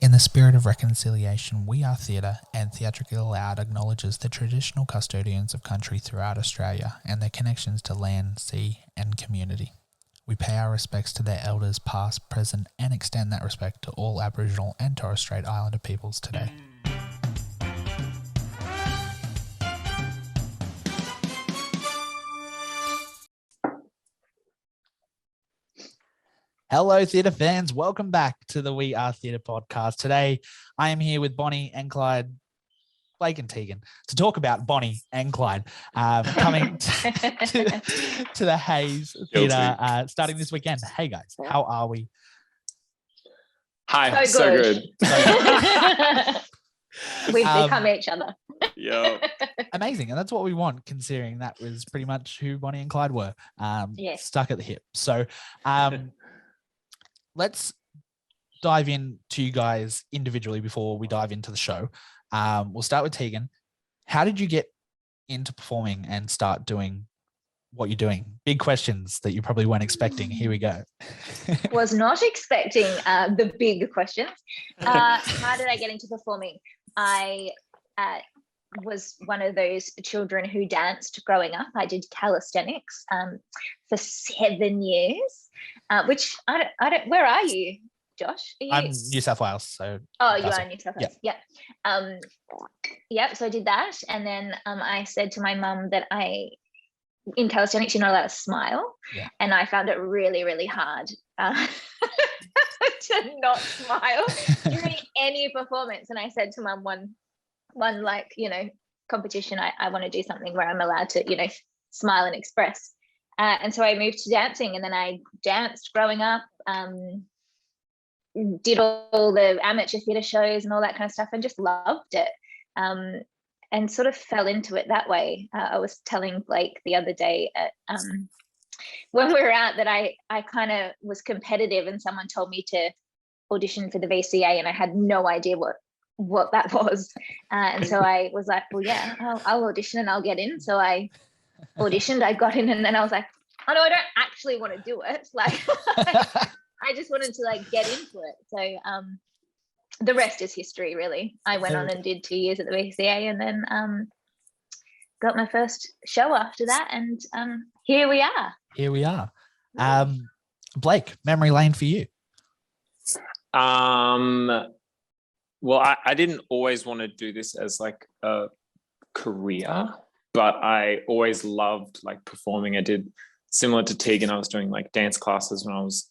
In the spirit of reconciliation, We Are Theatre and Theatrically Loud acknowledges the traditional custodians of country throughout Australia and their connections to land, sea and community. We pay our respects to their elders past, present and extend that respect to all Aboriginal and Torres Strait Islander peoples today. Hello, theatre fans. Welcome back to the We Are Theatre podcast. Today, I am here with Bonnie and Clyde, Blake and Teagan, to talk about Bonnie and Clyde coming to the Hayes Theatre starting this weekend. Hey, guys, how are we? Hi, so good. We've become each other. Yeah. Amazing. And that's what we want, considering that was pretty much who Bonnie and Clyde were, stuck at the hip. So, let's dive into you guys individually before we dive into the show. We'll start with Teagan. How did you get into performing and start doing what you're doing? Big questions that you probably weren't expecting. Here we go. Was not expecting the big questions. How did I get into performing? I was one of those children who danced growing up. I did calisthenics for 7 years, which I don't. Where are you, Josh? Are you... I'm New South Wales. So you are New South Wales. Yeah. So I did that, and then I said to my mum that in calisthenics you're not allowed to smile, and I found it really, really hard to not smile during any performance. And I said to mum one competition, I want to do something where I'm allowed to smile and express, and so I moved to dancing, and then I danced growing up, did all the amateur theatre shows and all that kind of stuff, and just loved it, and sort of fell into it that way. I was telling Blake the other day when we were out that I kind of was competitive, and someone told me to audition for the VCA, and I had no idea what that was, and so I was like, well, yeah, I'll audition and I'll get in. So I auditioned, I got in, and then I was like, oh no, I don't actually want to do it, like I just wanted to get into it. So the rest is history, really. I went on and did 2 years at the VCA, and then got my first show after that, and here we are. Blake, memory lane for you. Well, I didn't always want to do this as a career, but I always loved performing. I did, similar to Teagan, I was doing dance classes when I was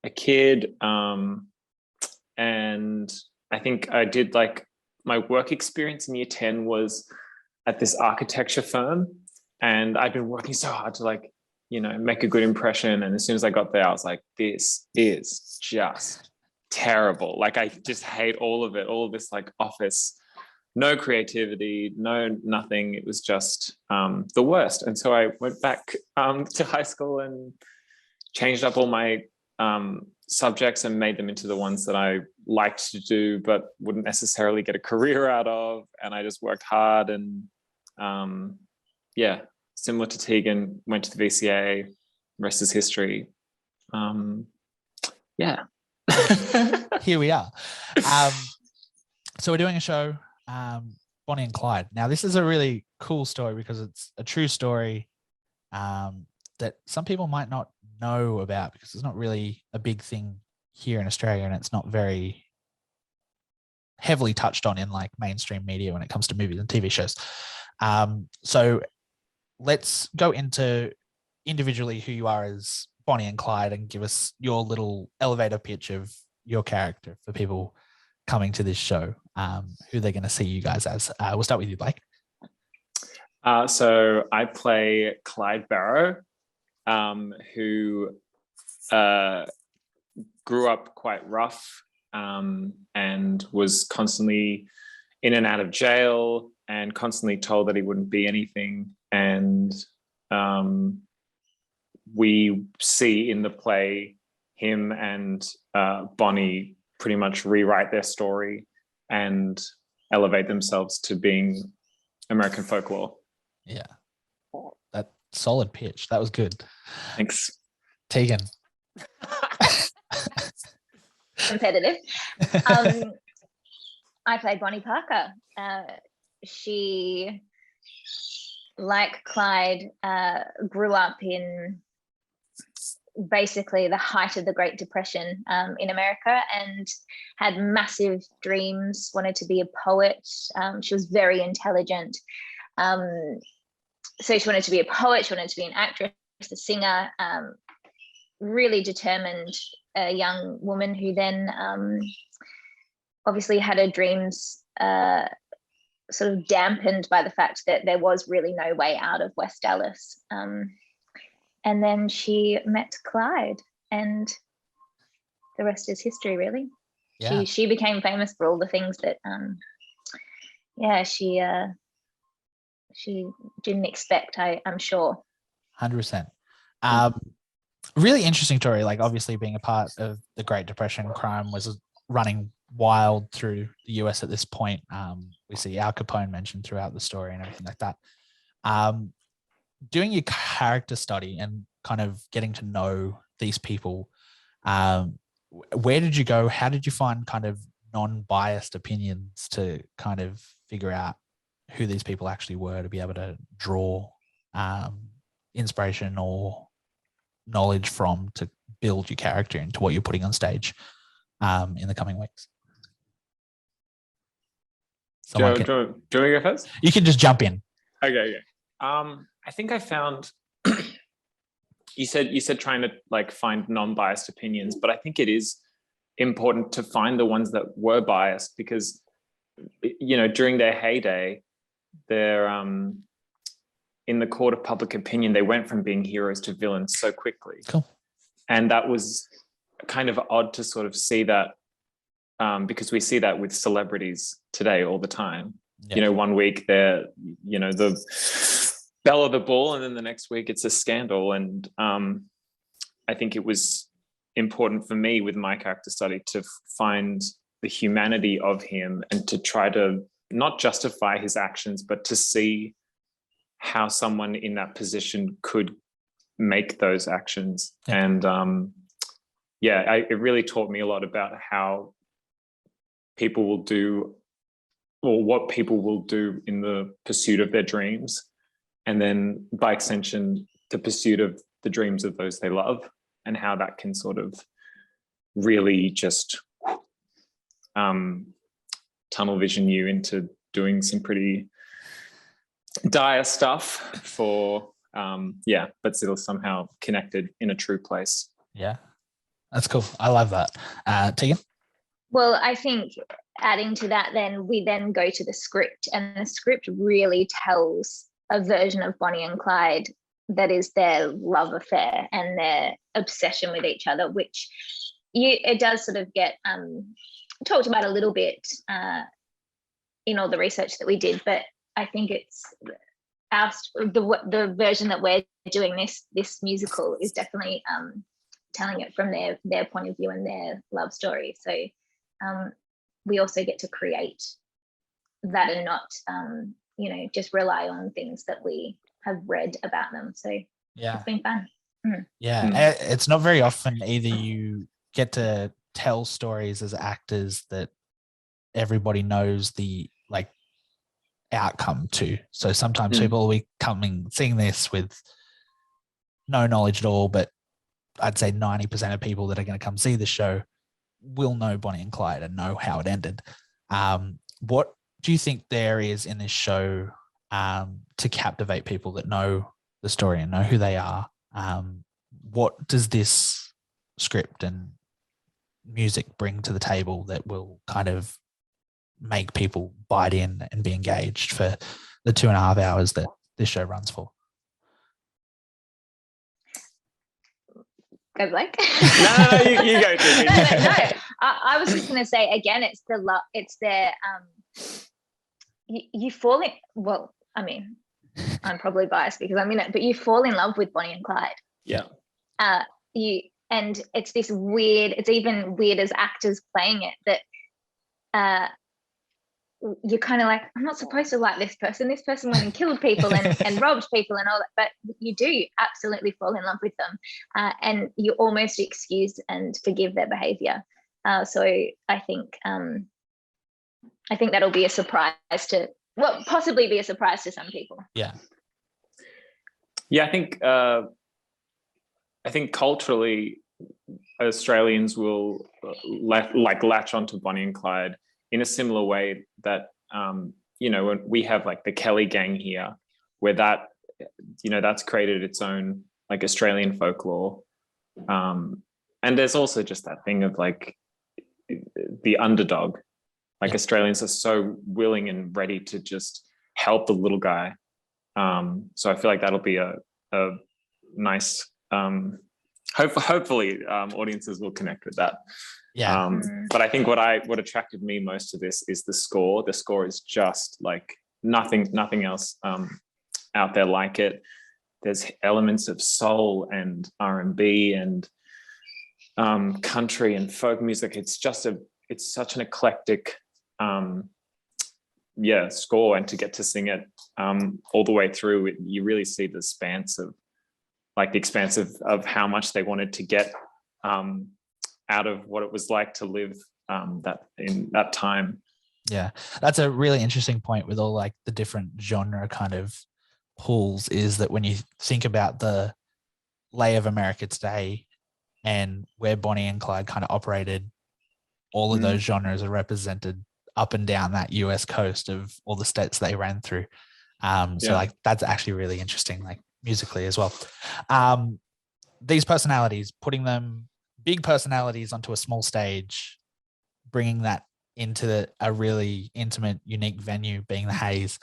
a kid, and I think I did my work experience in year 10 was at this architecture firm, and I'd been working so hard to make a good impression, and as soon as I got there I was like, this is just terrible. I just hate all of it, all of this office, no creativity, no nothing. It was just the worst. And so I went back to high school and changed up all my subjects and made them into the ones that I liked to do but wouldn't necessarily get a career out of, and I just worked hard, and similar to Teagan, went to the VCA, rest is history. Here we are. So we're doing a show, Bonnie and Clyde. Now, this is a really cool story because it's a true story that some people might not know about, because it's not really a big thing here in Australia, and it's not very heavily touched on in mainstream media when it comes to movies and TV shows. So let's go into individually who you are as Bonnie and Clyde, and give us your little elevator pitch of your character for people coming to this show, who they're going to see you guys as. We'll start with you, Blake. So I play Clyde Barrow, who grew up quite rough, and was constantly in and out of jail, and constantly told that he wouldn't be anything. And we see in the play him and Bonnie pretty much rewrite their story and elevate themselves to being American folklore. Yeah. That solid pitch. That was good. Thanks. Teagan. Competitive. I played Bonnie Parker. She, like Clyde, grew up in basically the height of the Great Depression in America, and had massive dreams, wanted to be a poet. She was very intelligent. So she wanted to be a poet, she wanted to be an actress, a singer, really determined young woman who then obviously had her dreams sort of dampened by the fact that there was really no way out of West Dallas. And then she met Clyde, and the rest is history, really. Yeah. She became famous for all the things that, she didn't expect, I'm sure. 100%. Really interesting story. Like, obviously being a part of the Great Depression, crime was running wild through the US at this point. We see Al Capone mentioned throughout the story and everything like that. Doing your character study and kind of getting to know these people, where did you go? How did you find kind of non-biased opinions to kind of figure out who these people actually were, to be able to draw inspiration or knowledge from to build your character into what you're putting on stage in the coming weeks? Do you want to go first? You can just jump in. Okay. I think I found you said trying to like find non-biased opinions, but I think it is important to find the ones that were biased, because during their heyday, they're in the court of public opinion, they went from being heroes to villains so quickly. Cool. And that was kind of odd to sort of see that, because we see that with celebrities today all the time. Yeah. One week they're, the belle of the ball, and then the next week it's a scandal. And I think it was important for me with my character study to find the humanity of him and to try to not justify his actions, but to see how someone in that position could make those actions. Yeah. And it really taught me a lot about how people will do, or what people will do in the pursuit of their dreams, and then by extension the pursuit of the dreams of those they love, and how that can sort of really just tunnel vision you into doing some pretty dire stuff for but still somehow connected in a true place. Yeah, that's cool. I love that. Teagan? Well, I think adding to that, then we then go to the script, and the script really tells a version of Bonnie and Clyde that is their love affair and their obsession with each other, which it does sort of get talked about a little bit in all the research that we did, but I think it's the version that we're doing this musical is definitely telling it from their point of view and their love story. So we also get to create that and not just rely on things that we have read about them. So yeah, it's been fun. Yeah, it's not very often either you get to tell stories as actors that everybody knows the outcome to. So sometimes people will be seeing this with no knowledge at all, but I'd say 90% of people that are going to come see the show will know Bonnie and Clyde and know how it ended. What do you think there is in this show to captivate people that know the story and know who they are? What does this script and music bring to the table that will kind of make people bite in and be engaged for the 2.5 hours that this show runs for? Go, Blake. No, you go. No. I was just going to say again, it's the love. It's their you fall in. Well, I mean, I'm probably biased because I'm in it, but you fall in love with Bonnie and Clyde. Yeah. And it's this weird. It's even weird as actors playing it that you're kind of like, I'm not supposed to like this person. This person went and killed people and robbed people and all that, but you do absolutely fall in love with them, and you almost excuse and forgive their behavior. So I think I think that'll be a surprise possibly be a surprise to some people. Yeah. Yeah, I think culturally, Australians will latch onto Bonnie and Clyde in a similar way that when we have like the Kelly gang here, where that's created its own like Australian folklore, and there's also just that thing of like the underdog. Like Australians are so willing and ready to just help the little guy. So I feel like that'll be a nice. Hopefully, audiences will connect with that. Yeah. But I think what attracted me most to this is the score. The score is just like nothing else out there like it. There's elements of soul and R&B and country and folk music. It's such an eclectic score, and to get to sing it all the way through, you really see the expanse of how much they wanted to get out of what it was like to live in that time. Yeah, that's a really interesting point with all like the different genre kind of pulls, is that when you think about the lay of America today and where Bonnie and Clyde kind of operated, all of those genres are represented up and down that US coast of all the states they ran through. So like that's actually really interesting, like musically as well. These personalities, putting them big personalities onto a small stage, bringing that into a really intimate, unique venue, being the Haze.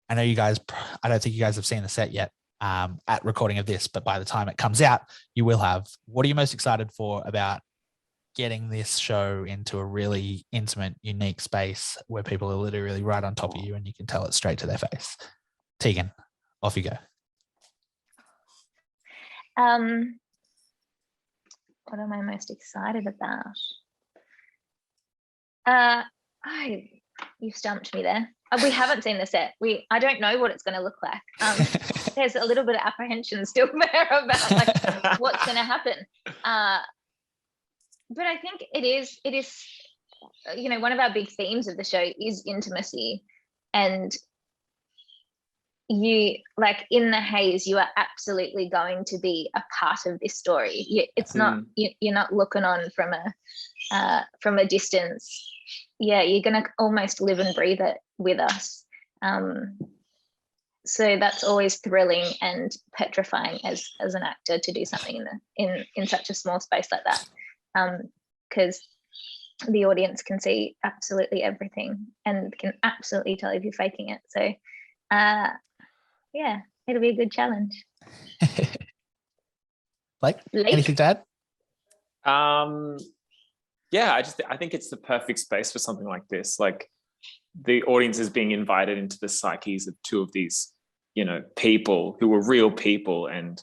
I don't think you guys have seen the set yet at recording of this, but by the time it comes out, you will have. What are you most excited for about getting this show into a really intimate, unique space where people are literally right on top of you and you can tell it straight to their face? Teagan, off you go. What am I most excited about? You've stumped me there. We haven't seen the set. I don't know what it's going to look like. There's a little bit of apprehension still there about like what's going to happen. But I think it is, one of our big themes of the show is intimacy, and you like in the Haze, you are absolutely going to be a part of this story. It's not, you're not looking on from a distance. Yeah, you're going to almost live and breathe it with us. So that's always thrilling and petrifying as an actor to do something in such a small space like that, because the audience can see absolutely everything and can absolutely tell if you're faking it. So it'll be a good challenge. Blake, anything to add? I think it's the perfect space for something like this. Like the audience is being invited into the psyches of two of these, people who were real people. And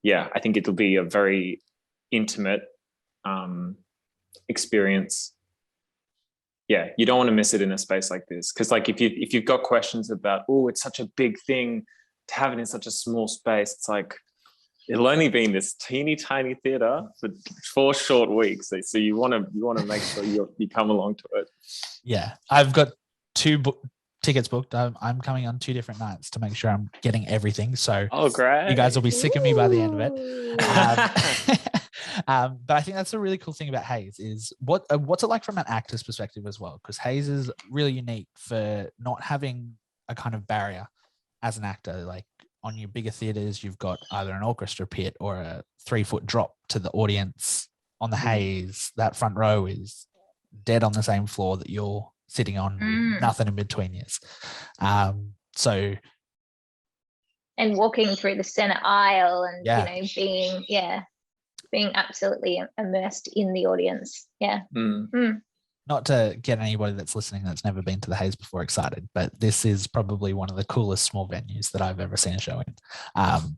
I think it'll be a very intimate experience. Yeah, you don't want to miss it in a space like this. Because like if you've got questions about, it's such a big thing to have it in such a small space, it's like it'll only be in this teeny tiny theater for 4 short weeks. So you want to make sure you come along to it. Yeah, I've got 2 tickets booked. I'm coming on 2 different nights to make sure I'm getting everything. So great! You guys will be sick of me by the end of it. But I think that's a really cool thing about Haze is what's it like from an actor's perspective as well? Because Haze is really unique for not having a kind of barrier as an actor. Like on your bigger theaters, you've got either an orchestra pit or a 3-foot drop to the audience. On the Haze, that front row is dead on the same floor that you're sitting on, nothing in between you. And walking through the center aisle and being absolutely immersed in the audience. Not to get anybody that's listening that's never been to the Haze before excited, but this is probably one of the coolest small venues that I've ever seen a show in.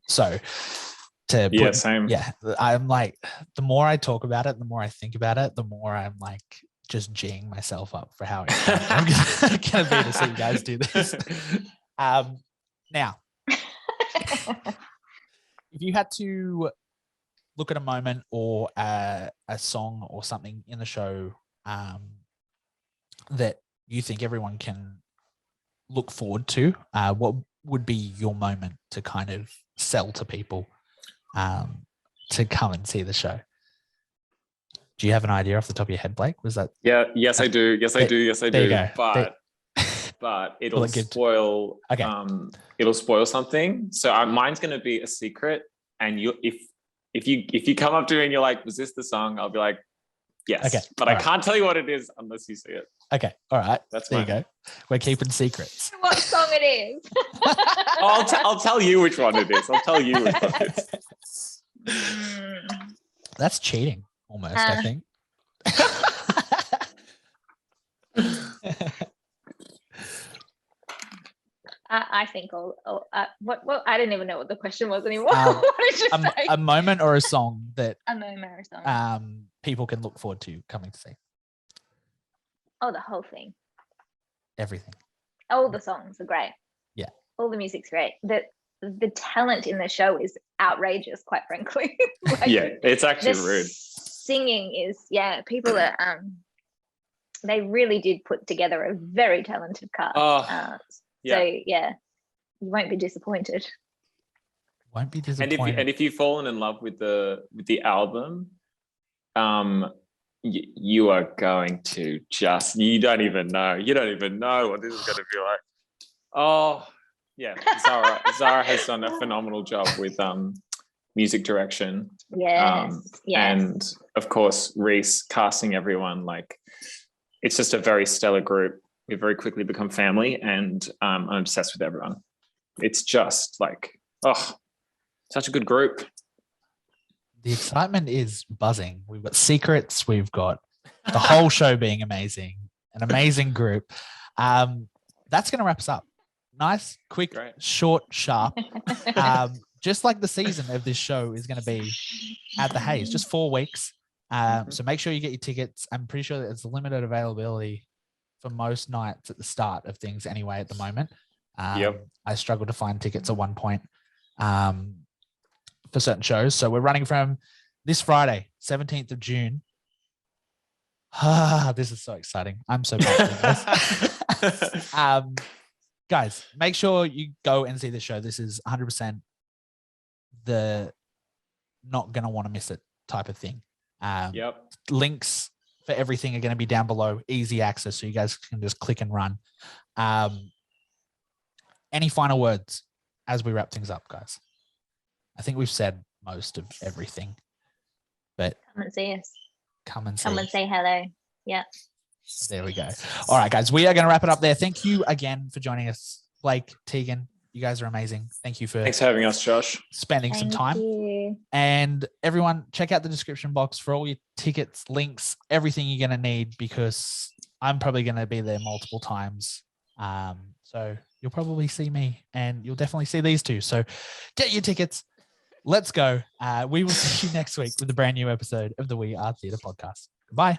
Same. Yeah, I'm like, the more I talk about it, the more I think about it, the more I'm like just G'ing myself up for how excited I'm going to be to see you guys do this. Now, if you had to look at a moment or a song or something in the show that you think everyone can look forward to, what would be your moment to kind of sell to people to come and see the show? Do you have an idea off the top of your head, Blake? Was that? Yeah. Yes, I do. Yes, I do. Yes, I do. Go. But it'll spoil. Okay. It'll spoil something. So mine's going to be a secret. And if you come up to me and you're like, "Was this the song?" I'll be like, "Yes." Okay. But I can't tell you what it is unless you see it. Okay. All right. That's there. mine. You go. We're keeping secrets. What song it is? I'll tell you which one it is. I'll tell you which one it is. That's cheating, almost. I think. I think what I didn't even know what the question was anymore. What did you say? A moment or a song that a moment or a song. People can look forward to coming to see. Oh, the whole thing. Everything. All the songs are great. Yeah. All the music's great. The talent in the show is outrageous, quite frankly. Yeah, it's actually rude. Singing is, people are they really did put together a very talented cast. So you won't be disappointed. Won't be disappointed. And if you've fallen in love with the album, you are going to you don't even know what this is going to be like. Oh yeah, Zara has done a phenomenal job with music direction. Yes. And of course Reese casting everyone. Like, it's just a very stellar group. We very quickly become family, and I'm obsessed with everyone. It's just like, such a good group. The excitement is buzzing. We've got secrets. We've got the whole show being amazing, an amazing group. That's going to wrap us up. Nice, quick, short, sharp. Just like the season of this show is going to be at the Hayes, just 4 weeks. So make sure you get your tickets. I'm pretty sure that it's limited availability for most nights at the start of things anyway at the moment. I struggled to find tickets at one point for certain shows. So we're running from this Friday, 17th of June. This is so exciting. I'm so pumped. Guys, make sure you go and see the show. This is 100% the not going to want to miss it type of thing. Links for everything are going to be down below, easy access, so you guys can just click and run. Any final words as we wrap things up, guys? I think we've said most of everything, but come and see us. Come and say hello. Yeah. There we go. All right, guys, we are going to wrap it up there. Thank you again for joining us, Blake, Teagan. You guys are amazing. Thanks for having us, Josh. Spending some time. You. And everyone, check out the description box for all your tickets, links, everything you're going to need, because I'm probably going to be there multiple times. So you'll probably see me, and you'll definitely see these two. So get your tickets. Let's go. We will see you next week with a brand new episode of the We Are Theatre podcast. Goodbye.